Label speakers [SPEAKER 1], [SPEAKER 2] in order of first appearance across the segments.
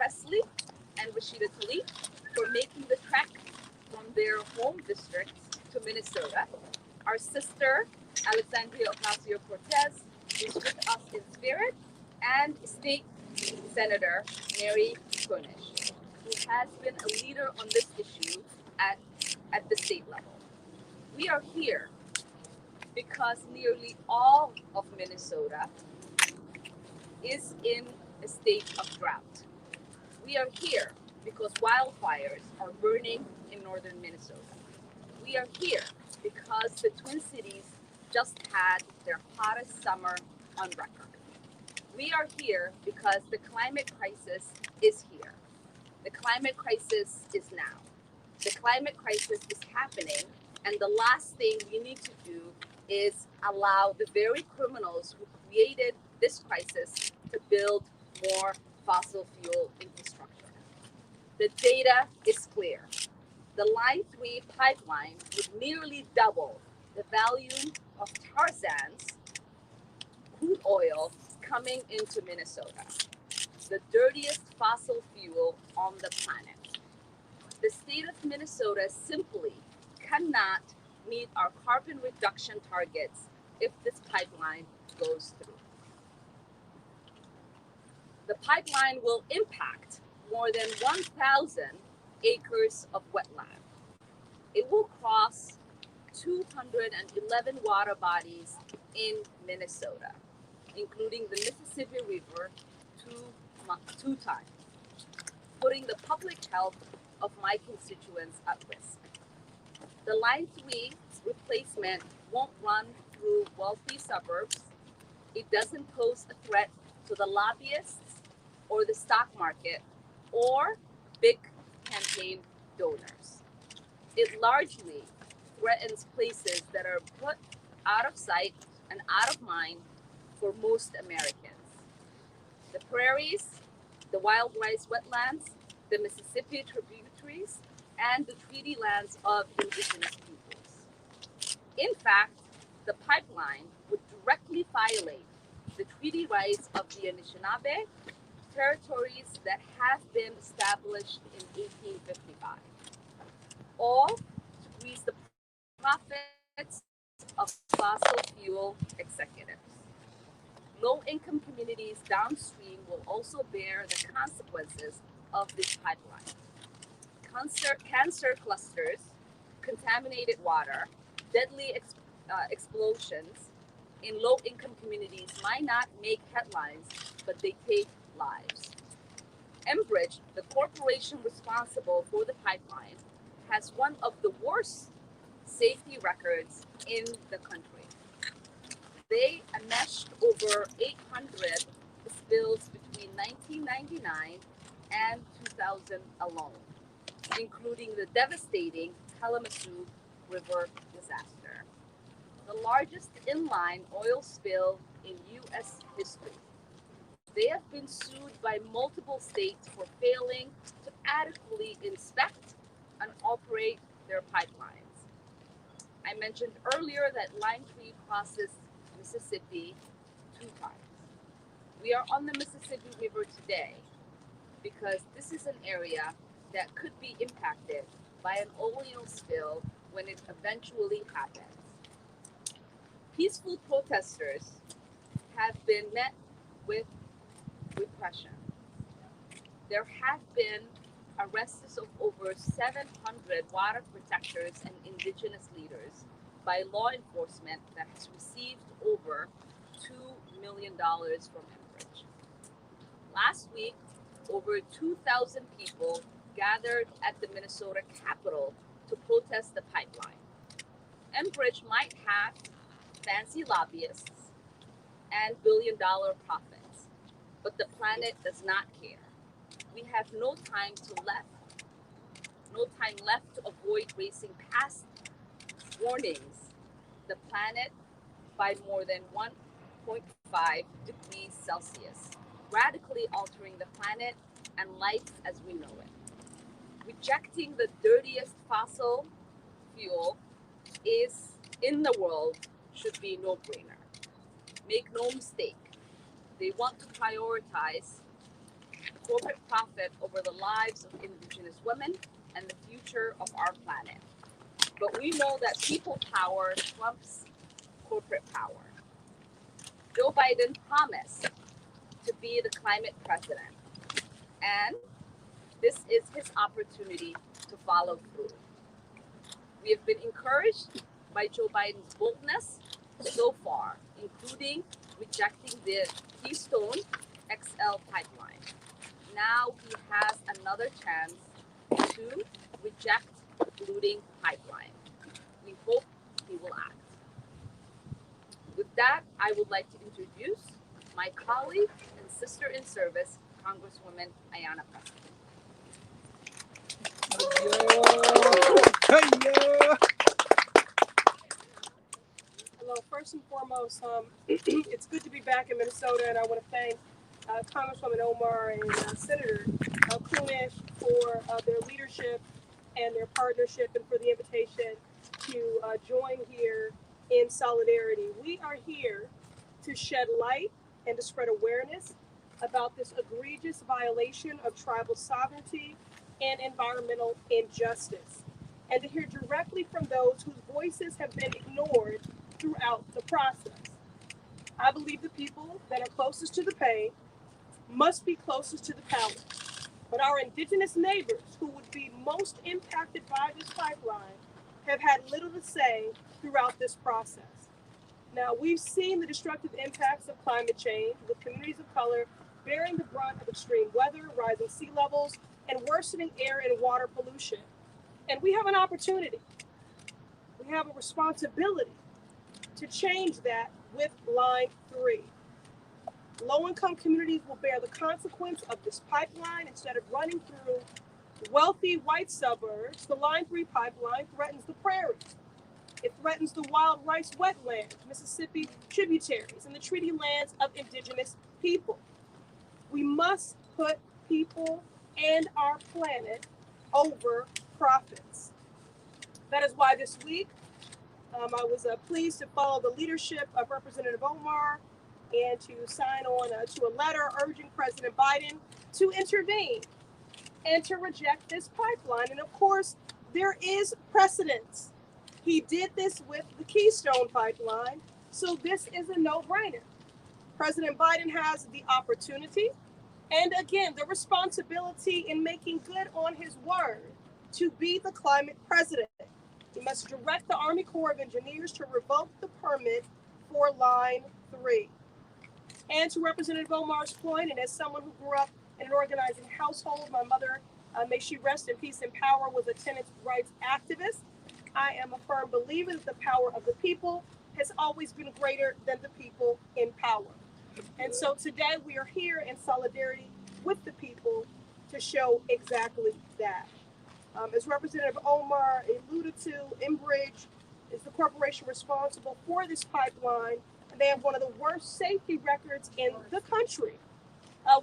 [SPEAKER 1] Presley and Rashida Tlaib for making the trek from their home districts to Minnesota. Our sister, Alexandria Ocasio-Cortez, is with us in spirit, and State Senator Mary Kunish, who has been a leader on this issue at the state level. We are here because nearly all of Minnesota is in a state of drought. We are here because wildfires are burning in northern Minnesota. We are here because the Twin Cities just had their hottest summer on record. We are here because the climate crisis is here. The climate crisis is now. The climate crisis is happening, and the last thing we need to do is allow the very criminals who created this crisis to build more fossil fuel infrastructure. The data is clear. The Line 3 pipeline would nearly double the value of tar sands, crude oil coming into Minnesota, the dirtiest fossil fuel on the planet. The state of Minnesota simply cannot meet our carbon reduction targets if this pipeline goes through. The pipeline will impact more than 1,000 acres of wetland. It will cross 211 water bodies in Minnesota, including the Mississippi River two times, putting the public health of my constituents at risk. The Line 3 replacement won't run through wealthy suburbs. It doesn't pose a threat to the lobbyists or the stock market or big campaign donors. It largely threatens places that are put out of sight and out of mind for most Americans. The prairies, the wild rice wetlands, the Mississippi tributaries, and the treaty lands of indigenous peoples. In fact, the pipeline would directly violate the treaty rights of the Anishinaabe, territories that have been established in 1855, all to grease the profits of fossil fuel executives. Low-income communities downstream will also bear the consequences of this pipeline. Cancer clusters, contaminated water, deadly explosions in low-income communities might not make headlines, but they take lives. Enbridge, the corporation responsible for the pipeline, has one of the worst safety records in the country. They enmeshed over 800 spills between 1999 and 2000 alone, including the devastating Kalamazoo River disaster, the largest inline oil spill in U.S. history. They have been sued by multiple states for failing to adequately inspect and operate their pipelines. I mentioned earlier that Line 3 crosses Mississippi 2 times. We are on the Mississippi River today because this is an area that could be impacted by an oil spill when it eventually happens. Peaceful protesters have been met with repression. There have been arrests of over 700 water protectors and indigenous leaders by law enforcement that has received over $2 million from Enbridge. Last week, over 2,000 people gathered at the Minnesota Capitol to protest the pipeline. Enbridge might have fancy lobbyists and billion-dollar profits, but the planet does not care. We have no time left to avoid racing past warnings the planet by more than 1.5 degrees Celsius, radically altering the planet and life as we know it. Rejecting the dirtiest fossil fuel is in the world should be a no-brainer. Make no mistake, they want to prioritize corporate profit over the lives of Indigenous women and the future of our planet. But we know that people power trumps corporate power. Joe Biden promised to be the climate president, and this is his opportunity to follow through. We have been encouraged by Joe Biden's boldness so far, including rejecting the Keystone XL pipeline. Now he has another chance to reject the polluting pipeline. We hope he will act. With that, I would like to introduce my colleague and sister in service, Congresswoman Ayanna Preston.
[SPEAKER 2] Hello, first and foremost, it's good to be back in Minnesota, and I want to thank Congresswoman Omar and Senator Kunesh for their leadership and their partnership, and for the invitation to join here in solidarity. We are here to shed light and to spread awareness about this egregious violation of tribal sovereignty and environmental injustice, and to hear directly from those whose voices have been ignored throughout the process. I believe the people that are closest to the pain must be closest to the power. But our Indigenous neighbors, who would be most impacted by this pipeline, have had little to say throughout this process. Now, we've seen the destructive impacts of climate change, with communities of color bearing the brunt of extreme weather, rising sea levels, and worsening air and water pollution. And we have an opportunity. We have a responsibility to change that with Line 3. Low-income communities will bear the consequence of this pipeline. Instead of running through wealthy white suburbs, the Line 3 pipeline threatens the prairies. It threatens the wild rice wetlands, Mississippi tributaries, and the treaty lands of Indigenous people. We must put people and our planet over profits. That is why this week I was pleased to follow the leadership of Representative Omar and to sign on to a letter urging President Biden to intervene and to reject this pipeline. And of course, there is precedence. He did this with the Keystone pipeline, so this is a no-brainer. President Biden has the opportunity and, again, the responsibility in making good on his word to be the climate president. He must direct the Army Corps of Engineers to revoke the permit for Line 3. And to Representative Omar's point, and as someone who grew up in an organizing household, my mother, may she rest in peace and power, was a tenants' rights activist. I am a firm believer that the power of the people has always been greater than the people in power. And so today we are here in solidarity with the people to show exactly that. As Representative Omar alluded to, Enbridge is the corporation responsible for this pipeline, and they have one of the worst safety records in the country.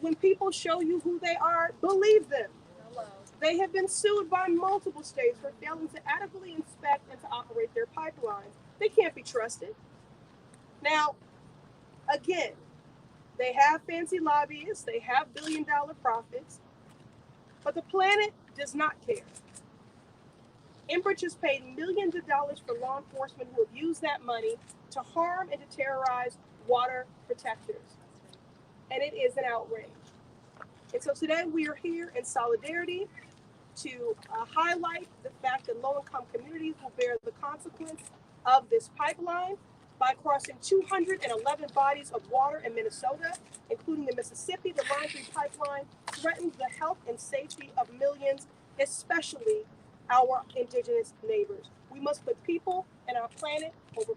[SPEAKER 2] When people show you who they are, believe them. They have been sued by multiple states for failing to adequately inspect and to operate their pipelines. They can't be trusted. Now, again, they have fancy lobbyists, they have billion-dollar profits, but the planet does not care. Enbridge has paid millions of dollars for law enforcement who have used that money to harm and to terrorize water protectors. And it is an outrage. And so today we are here in solidarity to highlight the fact that low-income communities will bear the consequence of this pipeline by crossing 211 bodies of water in Minnesota, including the Mississippi. The Line 3 pipeline threatens the health and safety of millions, especially our Indigenous neighbors. We must put people and our planet over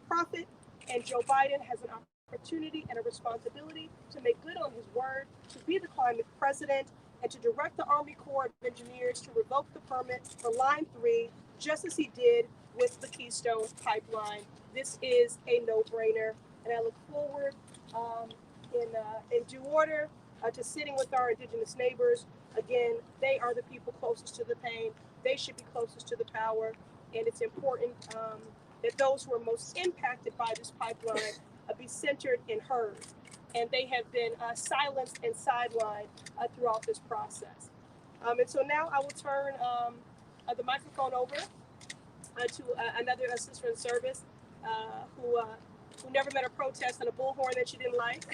[SPEAKER 2] profit, and Joe Biden has an opportunity and a responsibility to make good on his word, to be the climate president, and to direct the Army Corps of Engineers to revoke the permit for Line 3, just as he did with the Keystone pipeline. This is a no-brainer, and I look forward in due order to sitting with our Indigenous neighbors. Again, they are the people closest to the pain. They should be closest to the power, and it's important that those who are most impacted by this pipeline be centered and heard. and they have been silenced and sidelined throughout this process. And so now I will turn the microphone over to another sister in service who never met a protest and a bullhorn that she didn't like,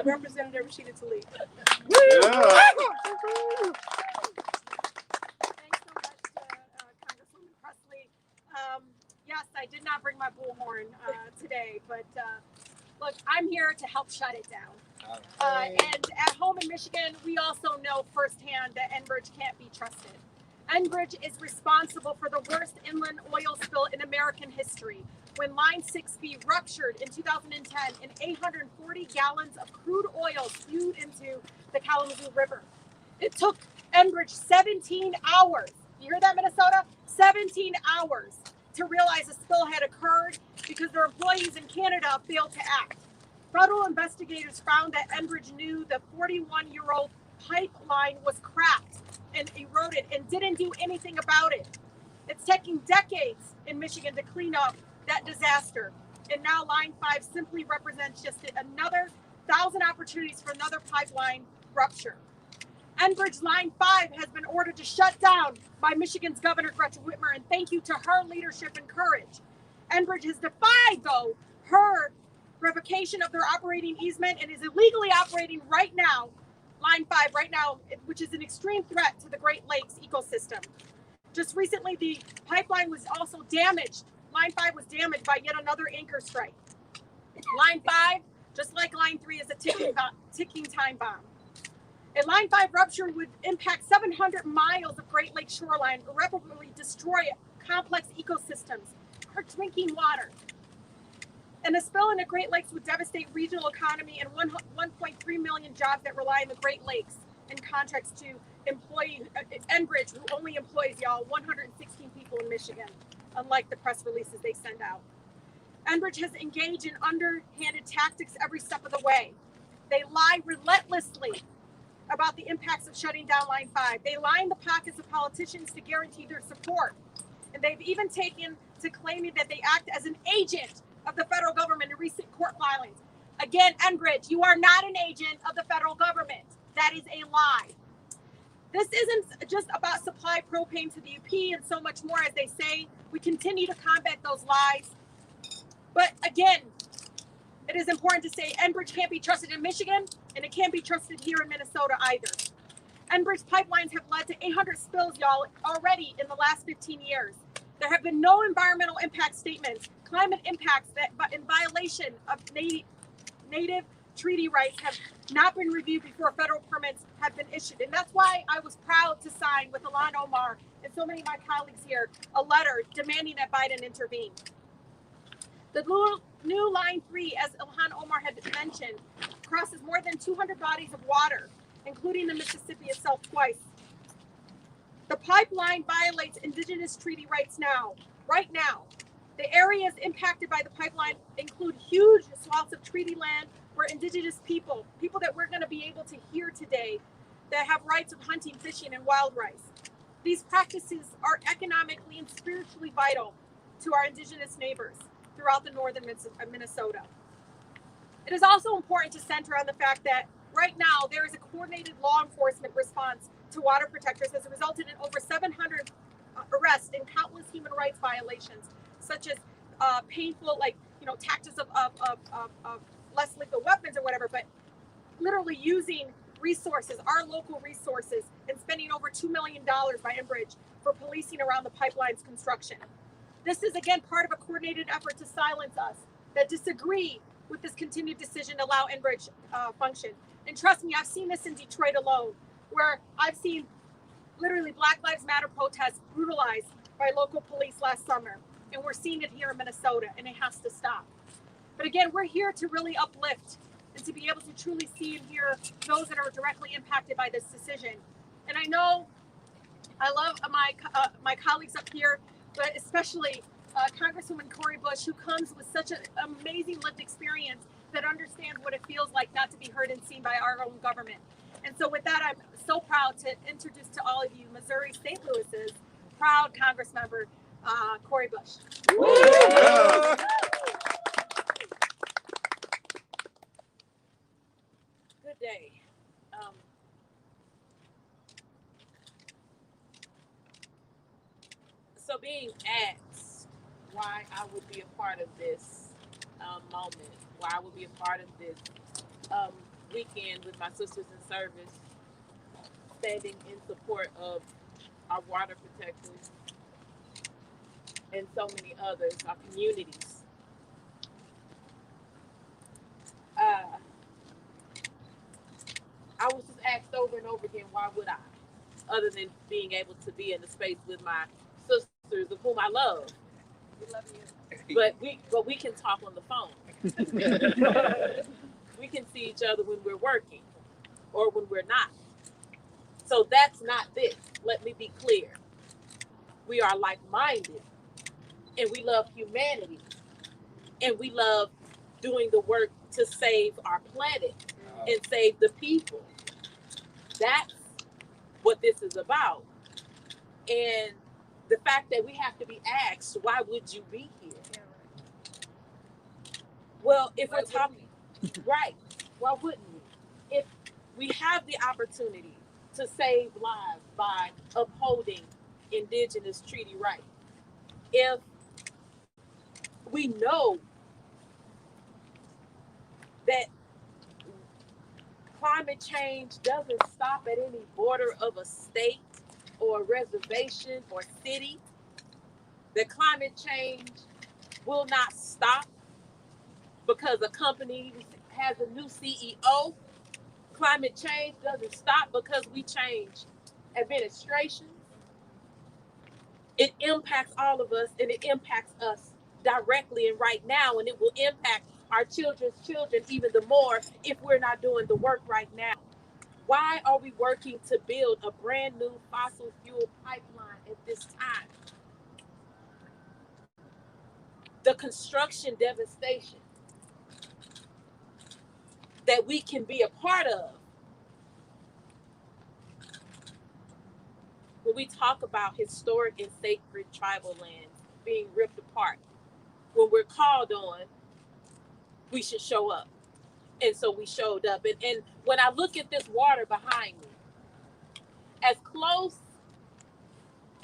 [SPEAKER 2] Representative Rashida Tlaib.
[SPEAKER 3] Yeah.
[SPEAKER 4] Thanks so much, Congresswoman Presley. Yes, I did not bring my bullhorn today, but look, I'm here to help shut it down. And at home in Michigan, we also know firsthand that Enbridge can't be trusted. Enbridge is responsible for the worst inland oil spill in American history, when Line 6B ruptured in 2010 and 840 gallons of crude oil spewed into the Kalamazoo River. It took Enbridge 17 hours, you hear that, Minnesota? 17 hours to realize a spill had occurred because their employees in Canada failed to act. Federal investigators found that Enbridge knew the 41-year-old pipeline was cracked and eroded and didn't do anything about it. It's taking decades in Michigan to clean up that disaster. And now Line 5 simply represents just another 1,000 opportunities for another pipeline rupture. Enbridge Line 5 has been ordered to shut down by Michigan's Governor Gretchen Whitmer, and thank you to her leadership and courage. Enbridge has defied, though, her revocation of their operating easement and is illegally operating right now, Line 5 right now, which is an extreme threat to the Great Lakes ecosystem. Just recently, the pipeline was also damaged. Line 5 was damaged by yet another anchor strike. Line 5, just like Line 3, is a ticking time bomb. A Line 5 rupture would impact 700 miles of Great Lakes shoreline, irreparably destroy complex ecosystems, our drinking water. And a spill in the Great Lakes would devastate regional economy and 1.3 million jobs that rely on the Great Lakes in contrast to Enbridge, who only employs, y'all, 116 people in Michigan, unlike the press releases they send out. Enbridge has engaged in underhanded tactics every step of the way. They lie relentlessly about the impacts of shutting down Line 5. They line the pockets of politicians to guarantee their support. And they've even taken to claiming that they act as an agent of the federal government in recent court filings. Again, Enbridge, you are not an agent of the federal government. That is a lie. This isn't just about supply propane to the UP and so much more, as they say. We continue to combat those lies. But again, it is important to say Enbridge can't be trusted in Michigan, and it can't be trusted here in Minnesota either. Enbridge pipelines have led to 800 spills, y'all, already in the last 15 years. There have been no environmental impact statements. Climate impacts that, in violation of native treaty rights, have not been reviewed before federal permits have been issued. And that's why I was proud to sign with Ilhan Omar and so many of my colleagues here a letter demanding that Biden intervene. The new Line 3, as Ilhan Omar had mentioned, crosses more than 200 bodies of water, including the Mississippi itself twice. The pipeline violates indigenous treaty rights right now. The areas impacted by the pipeline include huge swaths of treaty land where indigenous people that we're going to be able to hear today, that have rights of hunting, fishing, and wild rice. These practices are economically and spiritually vital to our indigenous neighbors throughout the northern Minnesota. It is also important to center on the fact that right now there is a coordinated law enforcement response to water protectors that has resulted in over 700 arrests and countless human rights violations, such as painful, tactics of less lethal weapons or whatever, but literally using resources, our local resources, and spending over $2 million by Enbridge for policing around the pipeline's construction. This is, again, part of a coordinated effort to silence us that disagree with this continued decision to allow Enbridge function. And trust me, I've seen this in Detroit alone, where I've seen literally Black Lives Matter protests brutalized by local police last summer. And we're seeing it here in Minnesota, and it has to stop. But again, we're here to really uplift and to be able to truly see and hear those that are directly impacted by this decision. And I know I love my colleagues up here, but especially Congresswoman Cori Bush, who comes with such an amazing lived experience that understands what it feels like not to be heard and seen by our own government. And so with that, I'm so proud to introduce to all of you Missouri St. Louis's proud Congress member, Cori Bush.
[SPEAKER 3] being asked why I would be a part of this moment, why I would be a part of this weekend with my sisters in service, standing in support of our water protectors and so many others, our communities. I was just asked over and over again, why would I? Other than being able to be in the space with my sisters, of whom I love.
[SPEAKER 4] We love you.
[SPEAKER 3] But we can talk on the phone. We can see each other when we're working or when we're not. So that's not this. Let me be clear. We are like-minded, and we love humanity, and we love doing the work to save our planet and save the people. That's what this is about. And the fact that we have to be asked, why would you be here? Well, if we're talking, right, why wouldn't we? If we have the opportunity to save lives by upholding indigenous treaty rights, if we know that climate change doesn't stop at any border of a state or a reservation or city, that climate change will not stop because a company has a new CEO. Climate change doesn't stop because we change administrations. It impacts all of us, and it impacts us directly and right now, and it will impact our children's children even the more if we're not doing the work right now. Why are we working to build a brand new fossil fuel pipeline at this time? The construction devastation that we can be a part of. When we talk about historic and sacred tribal lands being ripped apart, when we're called on, we should show up. And so we showed up. And when I look at this water behind me, as close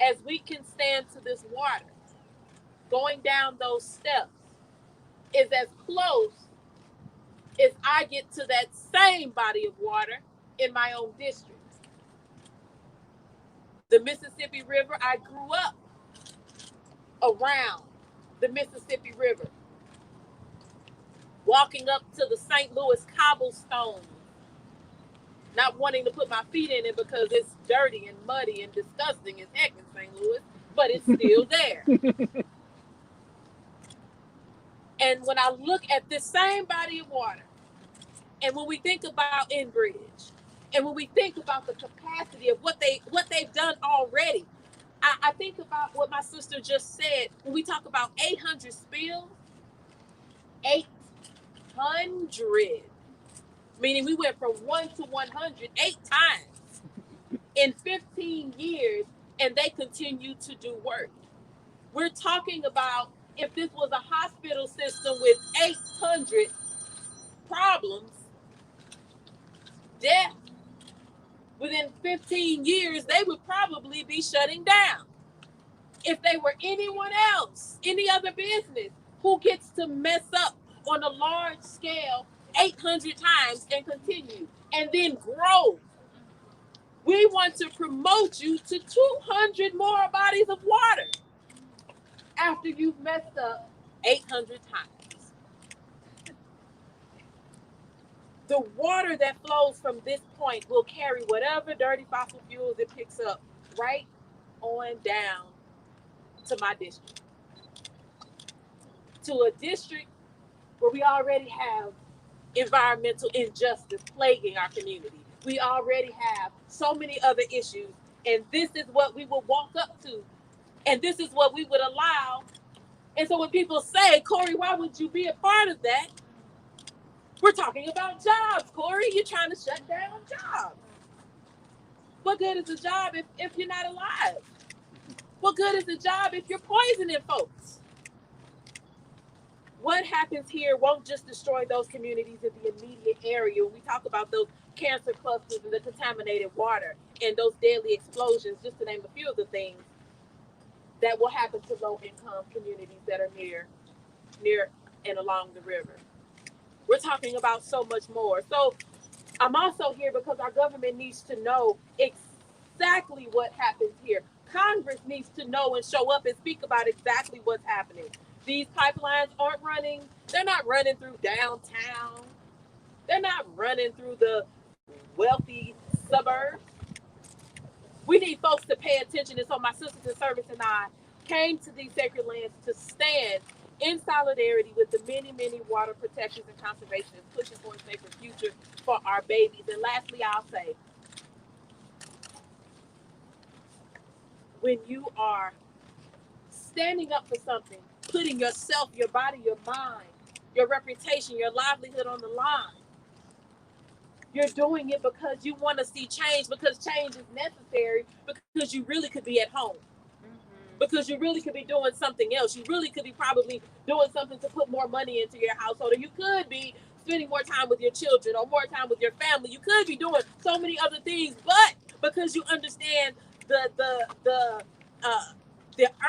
[SPEAKER 3] as we can stand to this water, going down those steps is as close as I get to that same body of water in my own district. The Mississippi River, I grew up around the Mississippi River, walking up to the St. Louis cobblestone, not wanting to put my feet in it because it's dirty and muddy and disgusting as heck in St. Louis, but it's still there. And when I look at this same body of water, and when we think about Enbridge, and when we think about the capacity of what they've done already, I think about what my sister just said. When we talk about 800 spills, 800, meaning we went from 1 to 100 8 times in 15 years, and they continue to do work. We're talking about if this was a hospital system with 800 problems, death, within 15 years, they would probably be shutting down. If they were anyone else, any other business, who gets to mess up on a large scale 800 times and continue and then grow? We want to promote you to 200 more bodies of water after you've messed up 800 times. The water that flows from this point will carry whatever dirty fossil fuels it picks up right on down to my district. To a district where we already have environmental injustice plaguing our community. We already have so many other issues, and this is what we will walk up to, and this is what we would allow. And so when people say, Corey, why would you be a part of that? We're talking about jobs, Corey. You're trying to shut down jobs. What good is a job if you're not alive? What good is a job if you're poisoning folks? What happens here won't just destroy those communities in the immediate area. When we talk about those cancer clusters and the contaminated water and those deadly explosions, just to name a few of the things, that will happen to low-income communities that are near and along the river. We're talking about so much more. So I'm also here because our government needs to know exactly what happens here. Congress needs to know and show up and speak about exactly what's happening. These pipelines aren't running, they're not running through downtown, they're not running through the wealthy suburbs. We need folks to pay attention. And so my sisters in service and I came to these sacred lands to stand in solidarity with the many, many water protections and conservationists pushing for a safer future for our babies. And lastly, I'll say, when you are standing up for something, putting yourself, your body, your mind, your reputation, your livelihood on the line, you're doing it because you want to see change, because change is necessary, because you really could be at home. Because you really could be doing something else. You really could be probably doing something to put more money into your household. Or you could be spending more time with your children or more time with your family. You could be doing so many other things, but because you understand the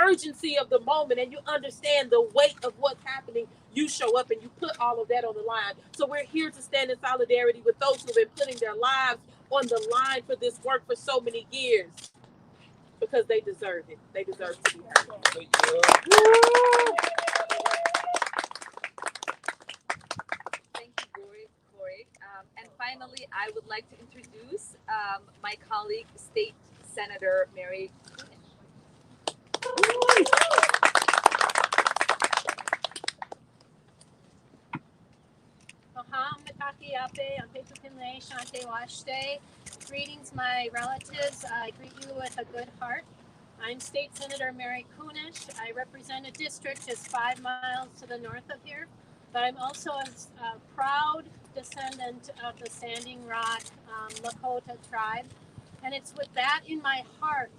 [SPEAKER 3] urgency of the moment and you understand the weight of what's happening, you show up and you put all of that on the line. So we're here to stand in solidarity with those who've been putting their lives on the line for this work for so many years. Because they deserve it. They deserve to be heard.
[SPEAKER 1] Thank you, Corey. And finally, I would like to introduce my colleague, State Senator Mary
[SPEAKER 4] Greetings, my relatives. I greet you with a good heart. I'm State Senator Mary Kunish. I represent a district just 5 miles to the north of here, but I'm also a proud descendant of the Standing Rock Lakota tribe. And it's with that in my heart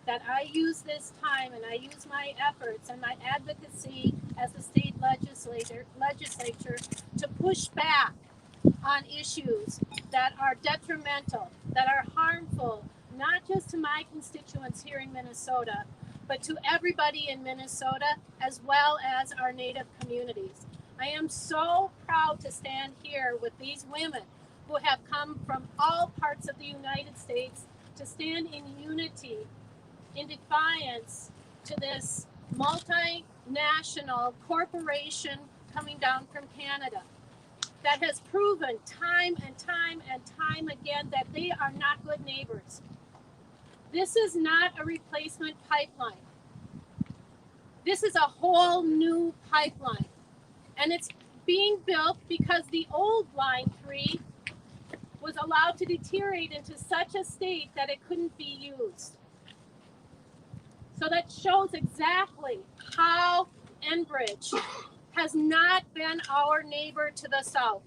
[SPEAKER 4] that I use this time and I use my efforts and my advocacy as a state legislature to push back on issues that are detrimental, that are harmful, not just to my constituents here in Minnesota, but to everybody in Minnesota, as well as our Native communities. I am so proud to stand here with these women who have come from all parts of the United States to stand in unity, in defiance to this multinational corporation coming down from Canada that has proven time and time and time again that they are not good neighbors. This is not a replacement pipeline. This is a whole new pipeline. And it's being built because the old Line 3 was allowed to deteriorate into such a state that it couldn't be used. So that shows exactly how Enbridge has not been our neighbor to the south.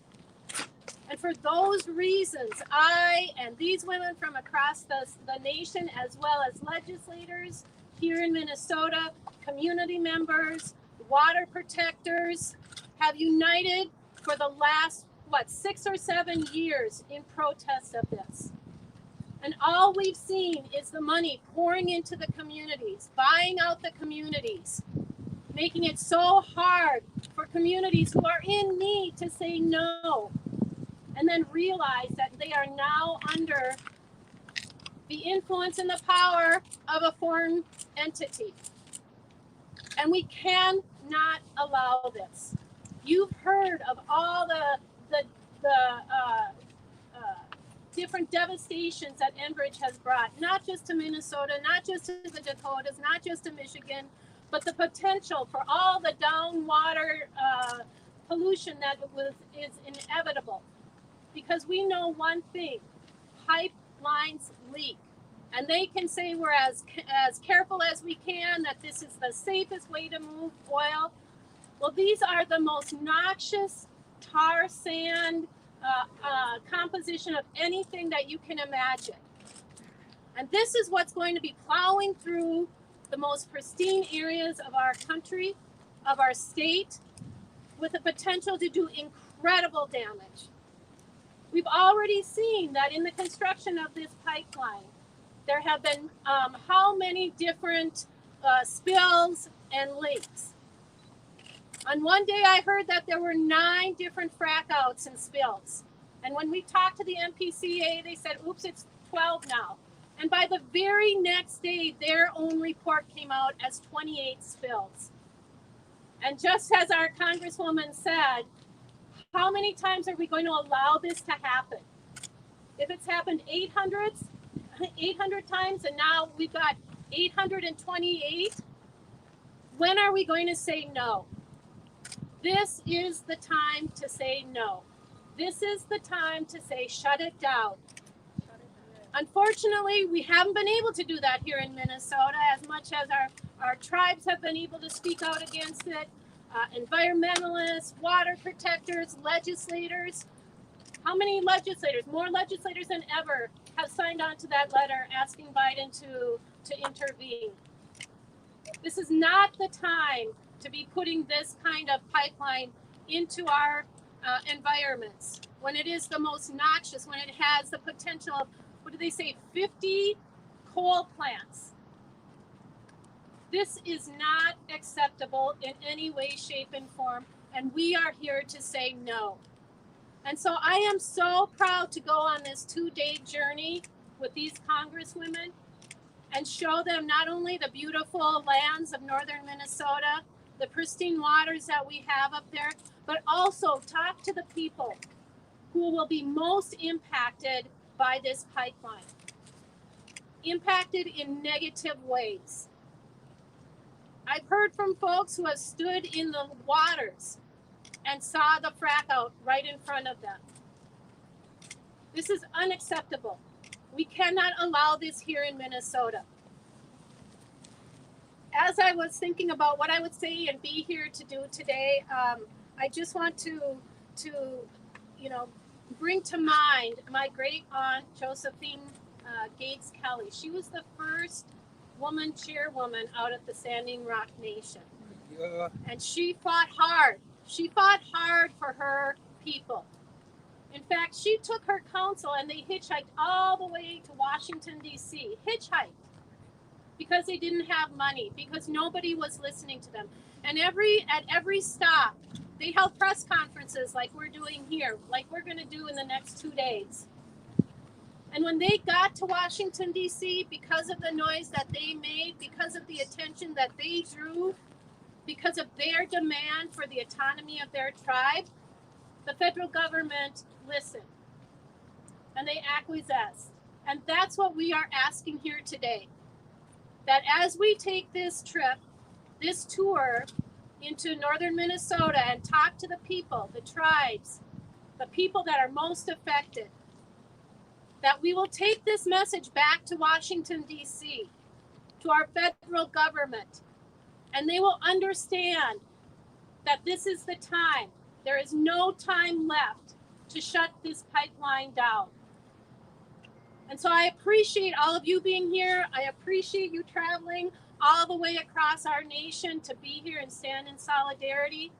[SPEAKER 4] And for those reasons, I and these women from across the nation, as well as legislators here in Minnesota, community members, water protectors, have united for the last, 6 or 7 years in protest of this. And all we've seen is the money pouring into the communities, buying out the communities, making it so hard for communities who are in need to say no, and then realize that they are now under the influence and the power of a foreign entity. And we cannot allow this. You've heard of all the different devastations that Enbridge has brought, not just to Minnesota, not just to the Dakotas, not just to Michigan, but the potential for all the downwater pollution that is inevitable. Because we know one thing, pipelines leak. And they can say we're as careful as we can, that this is the safest way to move oil. Well, these are the most noxious tar sand composition of anything that you can imagine. And this is what's going to be plowing through the most pristine areas of our country, of our state, with the potential to do incredible damage. We've already seen that in the construction of this pipeline, there have been how many different spills and leaks. On one day, I heard that there were 9 different frack outs and spills. And when we talked to the MPCA, they said, oops, it's 12 now. And by the very next day, their own report came out as 28 spills. And just as our Congresswoman said, how many times are we going to allow this to happen? If it's happened 800 times and now we've got 828, when are we going to say no? This is the time to say no. This is the time to say shut it down. Unfortunately, we haven't been able to do that here in Minnesota as much as our tribes have been able to speak out against it. Environmentalists, water protectors, legislators. How many legislators, more legislators than ever, have signed on to that letter asking Biden to intervene? This is not the time to be putting this kind of pipeline into our environments when it is the most noxious, when it has the potential of, what do they say, 50 coal plants. This is not acceptable in any way, shape, and form, and we are here to say no. And so I am so proud to go on this 2-day journey with these congresswomen and show them not only the beautiful lands of northern Minnesota, the pristine waters that we have up there, but also talk to the people who will be most impacted by this pipeline. Impacted in negative ways. I've heard from folks who have stood in the waters and saw the frack out right in front of them. This is unacceptable. We cannot allow this here in Minnesota. As I was thinking about what I would say and be here to do today, I just want to bring to mind my great aunt Josephine Gates Kelly. She was the first woman chairwoman out at the Standing Rock Nation. And she fought hard. She fought hard for her people. In fact, she took her council and they hitchhiked all the way to Washington, D.C. Hitchhiked. Because they didn't have money, because nobody was listening to them. And at every stop, they held press conferences like we're doing here, like we're going to do in the next 2 days. And when they got to Washington, D.C., because of the noise that they made, because of the attention that they drew, because of their demand for the autonomy of their tribe, the federal government listened and they acquiesced. And that's what we are asking here today. That as we take this trip, this tour into northern Minnesota and talk to the people, the tribes, the people that are most affected, that we will take this message back to Washington, D.C., to our federal government, and they will understand that this is the time. There is no time left to shut this pipeline down. And so I appreciate all of you being here. I appreciate you traveling all the way across our nation to be here and stand in solidarity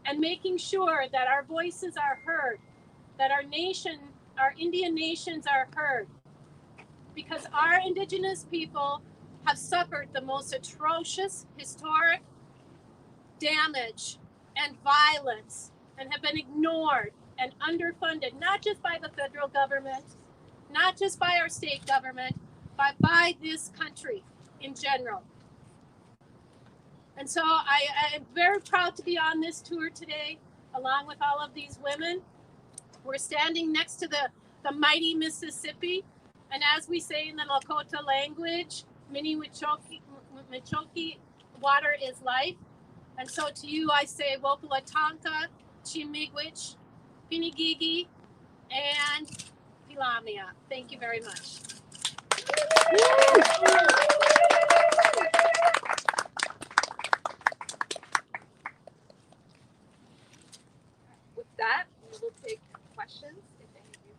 [SPEAKER 4] and making sure that our voices are heard, that our nation, our Indian nations are heard, because our Indigenous people have suffered the most atrocious historic damage and violence and have been ignored and underfunded, not just by the federal government, not just by our state government, but by this country in general. And so I am very proud to be on this tour today, along with all of these women. We're standing next to the mighty Mississippi. And as we say in the Lakota language, Mini Michoki, water is life. And so to you, I say Wopalatonka, Chimigwich, Pinigigi, and Pilamia. Thank you very much.
[SPEAKER 1] With that, we will take questions, if any of you,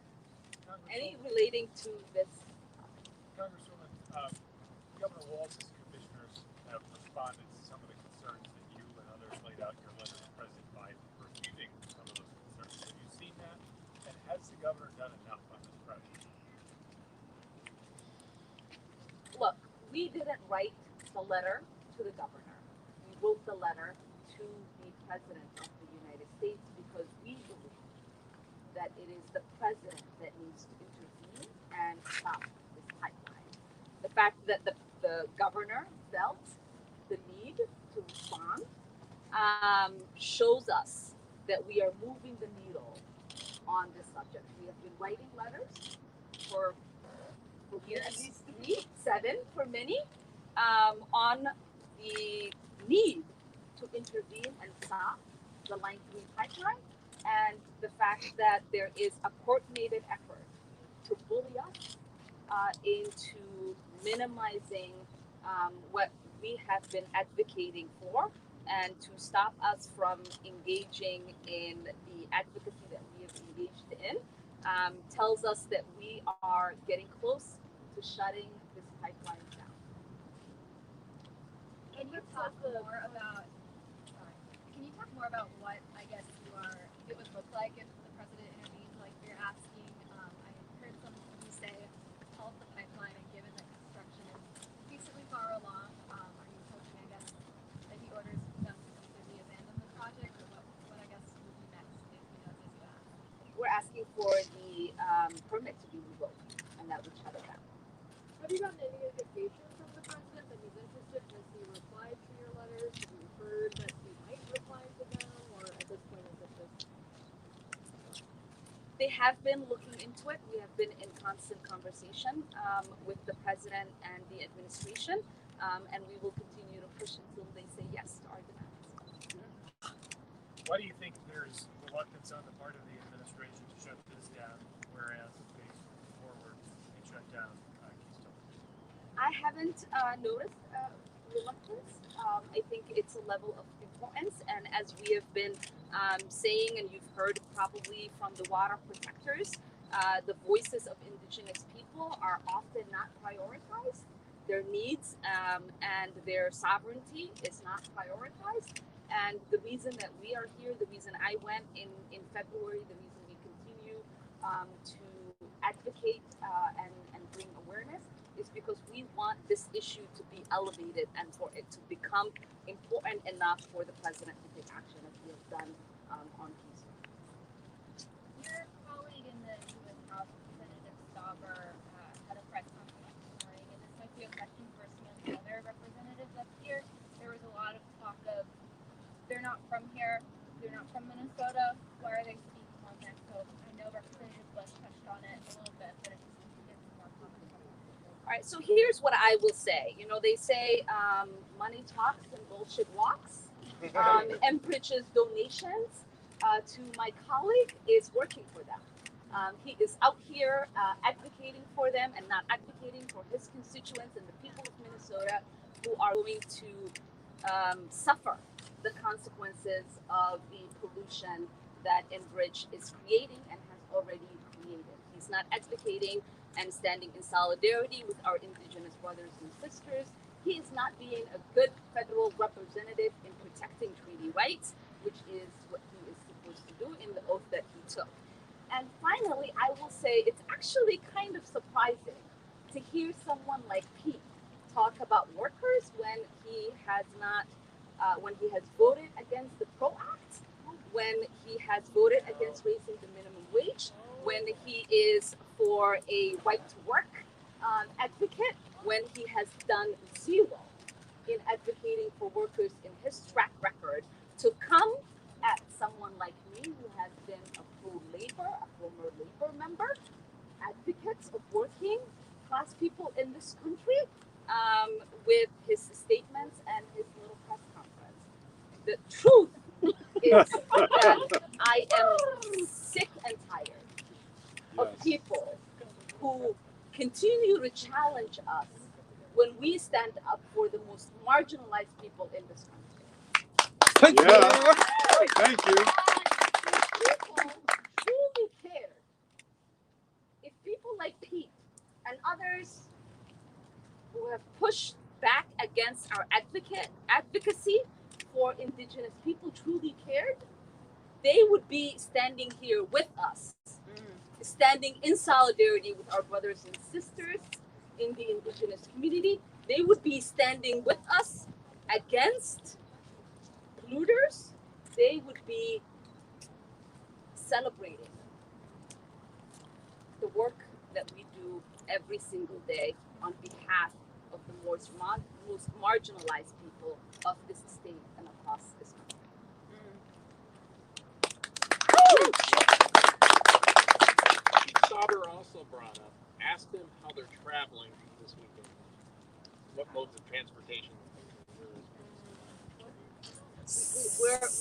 [SPEAKER 1] any relating to this.
[SPEAKER 5] Congresswoman, Governor Walz's commissioners have responded to some of the concerns that you and others laid out in your letter to President Biden, refuting some of those concerns. Have you seen that? And has the governor done enough on this project?
[SPEAKER 1] Look, we didn't write the letter to the governor. We wrote the letter to the president of the United States because we believe that it is the president that needs to intervene and stop this pipeline. The fact that the governor felt the need to respond shows us that we are moving the needle on this subject. We have been writing letters for years, at least 3, 7 for many, on the need to intervene and stop the Line 3 pipeline, and the fact that there is a coordinated effort to bully us into minimizing what we have been advocating for and to stop us from engaging in the advocacy that we have engaged in, tells us that we are getting close to shutting this pipeline down.
[SPEAKER 4] Can you talk more about? Can you talk more about what I guess it would look like if the president intervened? Like you're asking, I heard some of you say, halt the pipeline, and given that construction is decently far along, are you hoping, I guess, that he orders them to completely abandon the project, or what I guess would be next if he does as you ask?
[SPEAKER 1] We're asking for the permit to be revoked, and that would shut it down.
[SPEAKER 6] Have you gotten any indication from the president that he's interested? Has he replied to your letters? Have you heard that he might reply to them? Or at this point, is it just...
[SPEAKER 1] They have been looking into it. We have been in constant conversation with the president and the administration, and we will continue to push until they say yes to our demands.
[SPEAKER 5] Why do you think there's reluctance on the part of the administration to shut this down, whereas they move forward and shut down Keystone?
[SPEAKER 1] I haven't noticed reluctance. I think it's a level of importance, and as we have been saying, and you've heard probably from the water protectors, the voices of indigenous people are often not prioritized. Their needs and their sovereignty is not prioritized. And the reason that we are here, the reason I went in February, the reason we continue to advocate and bring awareness is because we want this issue to be elevated and for it to become important enough for the president to take action as he has done on Keystone.
[SPEAKER 4] Your colleague in the U.S. House, Representative Stauber, had a press conference this morning, and this might be a question for some of the other representatives up here. There was a lot of talk of they're not from here, they're not from Minnesota. Why are they speaking on this? So I know Representative Bush touched on it a little bit, but it's just to get some more comments on it.
[SPEAKER 1] All right, so here's what I will say. You know, they say money talks and bullshit walks. Enbridge's donations to my colleague is working for them. He is out here advocating for them and not advocating for his constituents and the people of Minnesota who are going to suffer the consequences of the pollution that Enbridge is creating and has already created. He's not advocating and standing in solidarity with our indigenous brothers and sisters. He is not being a good federal representative in protecting treaty rights, which is what he is supposed to do in the oath that he took. And finally, I will say it's actually kind of surprising to hear someone like Pete talk about workers when he has not, when he has voted against the PRO Act, when he has voted against raising the minimum wage, when he is for a right to work advocate, when he has done zero in advocating for workers in his track record, to come at someone like me who has been a pro-labor, a former labor member, advocates of working class people in this country, with his statements and his little press conference. The truth is that I am sick and tired of people who continue to challenge us when we stand up for the most marginalized people in this country.
[SPEAKER 7] Yeah. Thank you.
[SPEAKER 1] If people truly cared, if people like Pete and others who have pushed back against our advocacy for indigenous people truly cared, they would be standing here with us, standing in solidarity with our brothers and sisters, in the indigenous community, they would be standing with us against polluters. They would be celebrating the work that we do every single day on behalf of the most marginalized people of this state and across this country.
[SPEAKER 8] Sauber also brought up, ask them how they're traveling this weekend. What modes of transportation?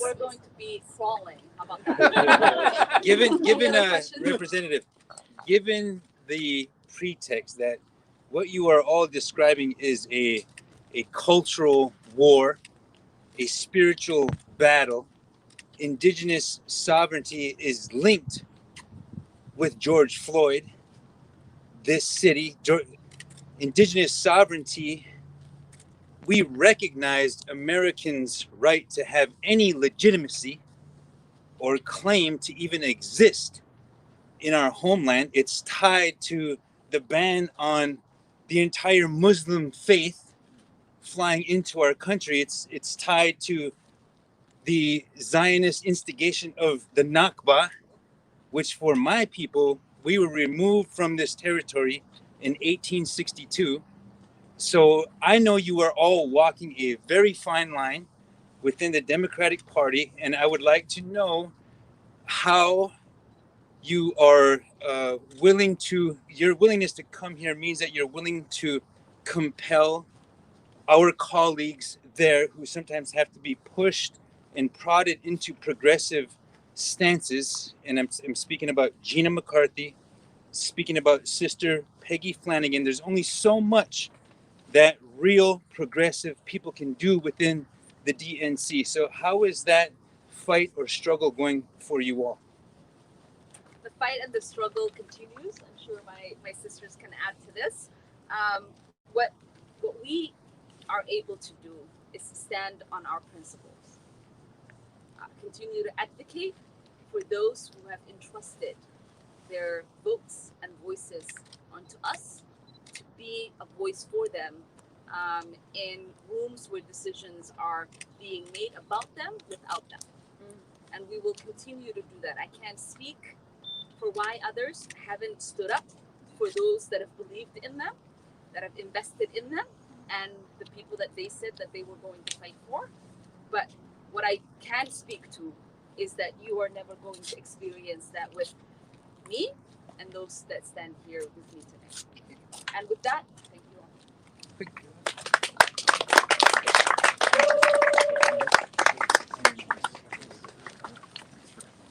[SPEAKER 1] We're going to be crawling. How about that?
[SPEAKER 9] given
[SPEAKER 1] Any other questions?
[SPEAKER 9] Representative, given the pretext that what you are all describing is a cultural war, a spiritual battle, indigenous sovereignty is linked with George Floyd, this city, indigenous sovereignty, we recognized Americans' right to have any legitimacy or claim to even exist in our homeland. It's tied to the ban on the entire Muslim faith flying into our country. It's tied to the Zionist instigation of the Nakba, which for my people, we were removed from this territory in 1862. So I know you are all walking a very fine line within the Democratic Party, and I would like to know how you are your willingness to come here means that you're willing to compel our colleagues there who sometimes have to be pushed and prodded into progressive stances. And I'm speaking about Gina McCarthy, speaking about Sister Peggy Flanagan. There's only so much that real progressive people can do within the DNC. So how is that fight or struggle going for you all?
[SPEAKER 1] The fight and the struggle continues. I'm sure my sisters can add to this. What we are able to do is stand on our principles, continue to advocate for those who have entrusted their votes and voices onto us to be a voice for them in rooms where decisions are being made about them without them. And we will continue to do that. I can't speak for why others haven't stood up for those that have believed in them, that have invested in them, and the people that they said that they were going to fight for. But what I can speak to is that you are never going to experience that with me and those that stand here with me today. And with that, thank you all.
[SPEAKER 9] Thank you.